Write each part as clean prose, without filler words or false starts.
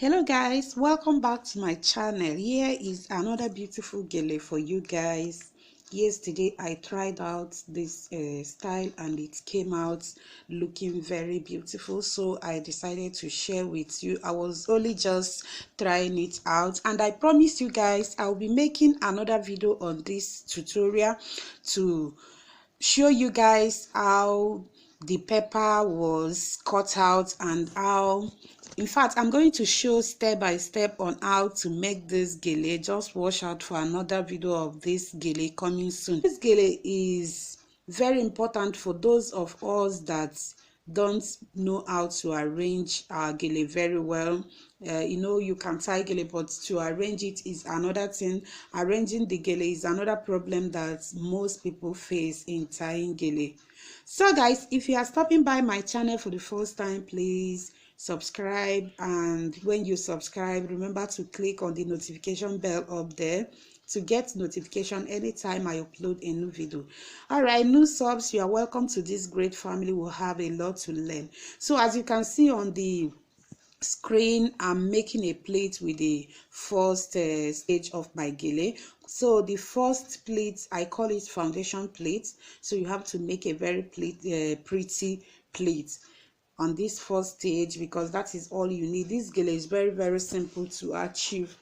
Hello guys, welcome back to my channel. Here is another beautiful gele for you guys. Yesterday I tried out this style and it came out looking very beautiful, so I decided to share with you. I was only just trying it out, and I promise you guys I'll be making another video on this tutorial to show you guys how the pepper was cut out and how, in fact, I'm going to show step by step on how to make this gele. Just watch out for another video of this gele coming soon. This gele is very important for those of us that don't know how to arrange our gele very well. You can tie gele, but to arrange it is another thing. Arranging the gele is another problem that most people face in tying gele. So guys, if you are stopping by my channel for the first time, please subscribe, and when you subscribe, remember to click on the notification bell up there to get notification anytime I upload a new video. All right, new subs, you are welcome to this great family. We'll have a lot to learn. So as you can see on the screen, I'm making a plate with the first stage of my gele. So the first plate, I call it foundation plate. So you have to make a very pretty plate on this first stage, because that is all you need. This gele is very simple to achieve.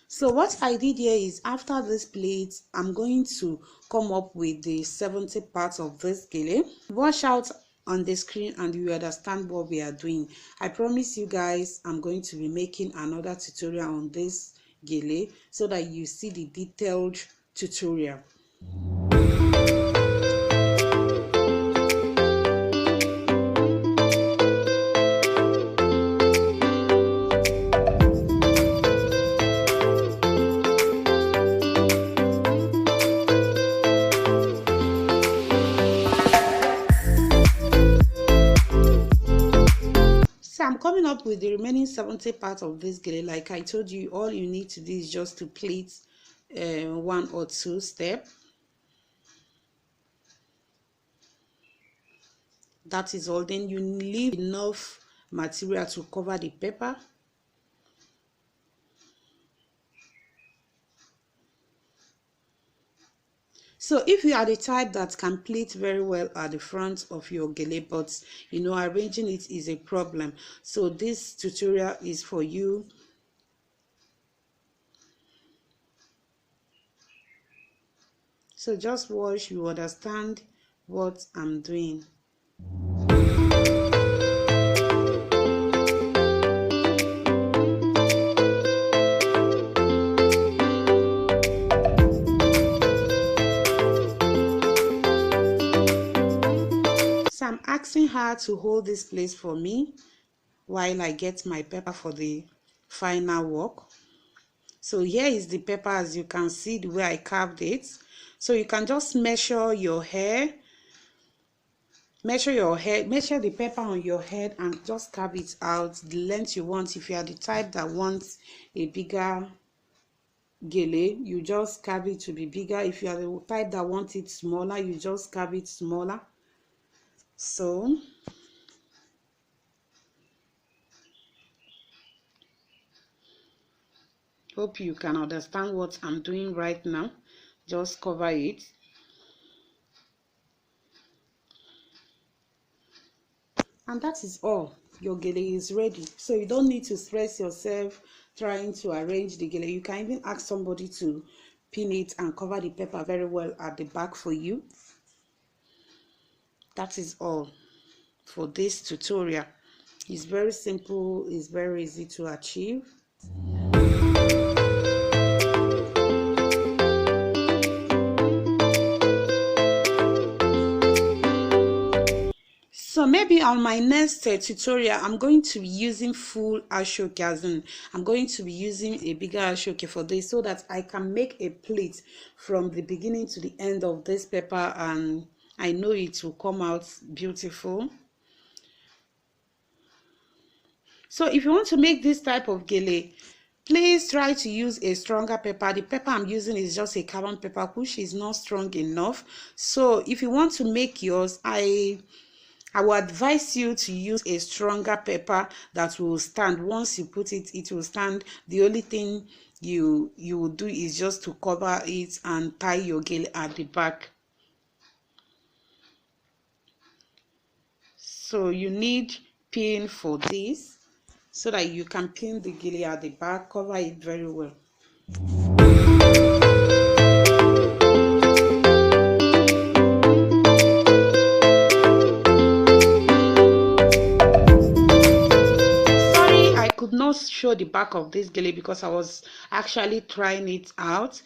So what I did here is, after this plate, I'm going to come up with the 70 parts of this gele. Watch out on the screen and you understand what we are doing. I promise you guys, I'm going to be making another tutorial on this gele so that you see the detailed tutorial. I'm coming up with the remaining 70 parts of this gele. Like I told you, all you need to do is just to pleat one or two steps. That is all. Then you leave enough material to cover the paper. So if you are the type that can pleat very well at the front of your gele, but arranging it is a problem, so this tutorial is for you. So just watch, you understand what I'm doing. I'm asking her to hold this place for me while I get my paper for the final work. So here is the paper, as you can see the way I carved it. So you can just measure your hair, measure the paper on your head and just carve it out the length you want. If you are the type that wants a bigger gele, you just carve it to be bigger. If you are the type that wants it smaller, you just carve it smaller. So hope you can understand what I'm doing right now. Just cover it. And that is all. Your gele is ready. So you don't need to stress yourself trying to arrange the gele. You can even ask somebody to pin it and cover the paper very well at the back for you. That is all for this tutorial. It's very simple, it's very easy to achieve. So maybe on my next tutorial, I'm going to be using full ashoke, as in I'm going to be using a bigger ashoke for this, so that I can make a plate from the beginning to the end of this paper, and I know it will come out beautiful. So if you want to make this type of gele, please try to use a stronger paper. The paper I'm using is just a carbon paper, which is not strong enough. So if you want to make yours, I I will advise you to use a stronger paper that will stand. Once you put it, it will stand. The only thing you will do is just to cover it and tie your gele at the back. So you need pin for this so that you can pin the gele at the back, cover it very well. I could not show the back of this gele because I was actually trying it out.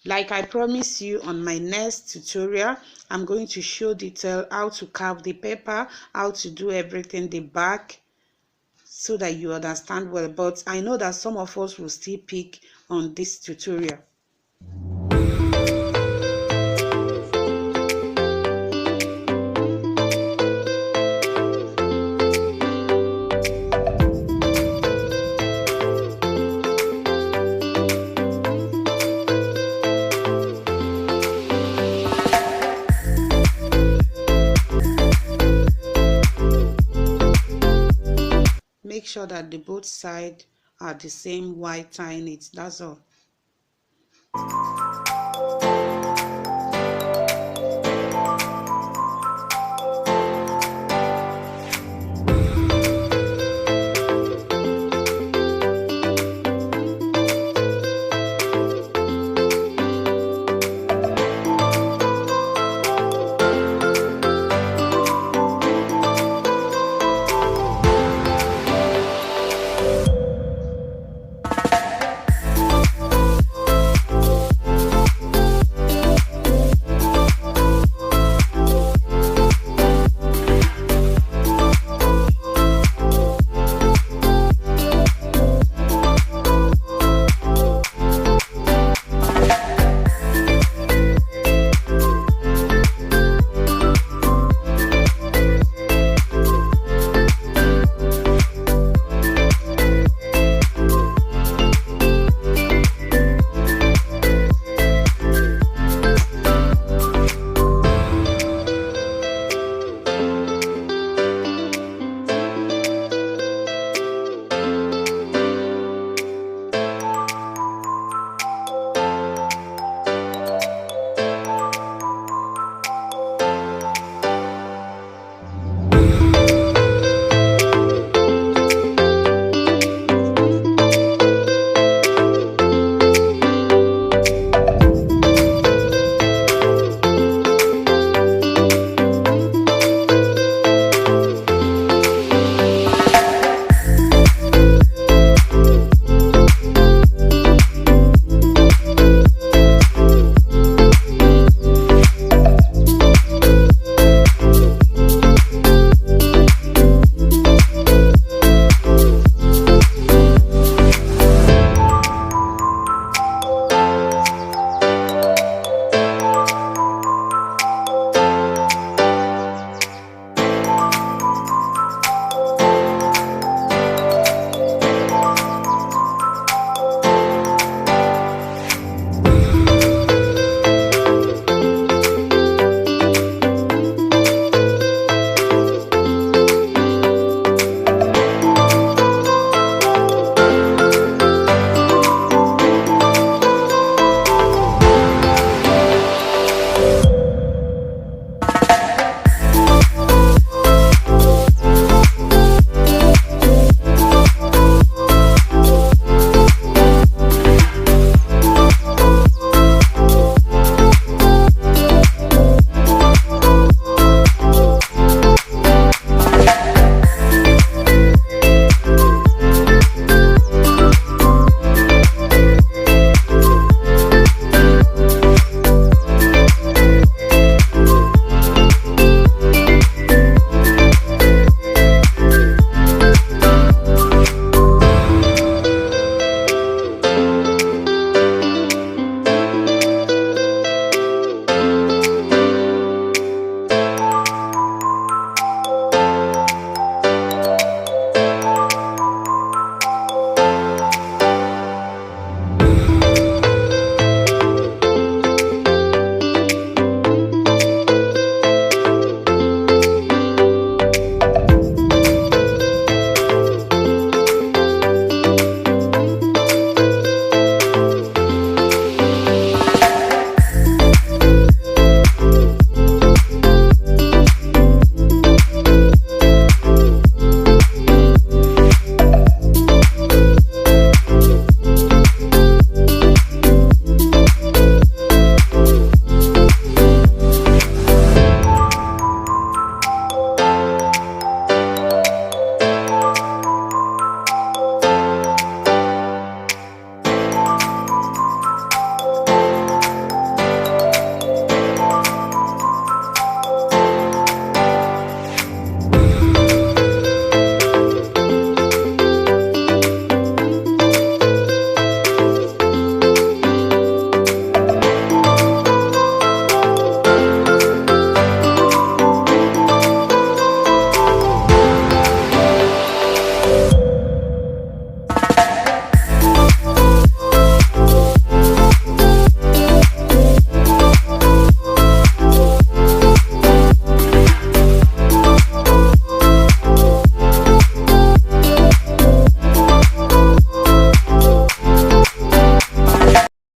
Like I promised you, on my next tutorial, I'm going to show detail how to carve the paper, how to do everything, the back, so that you understand well. But I know that some of us will still pick on this tutorial. Make sure that the both sides are the same while tying it. That's all.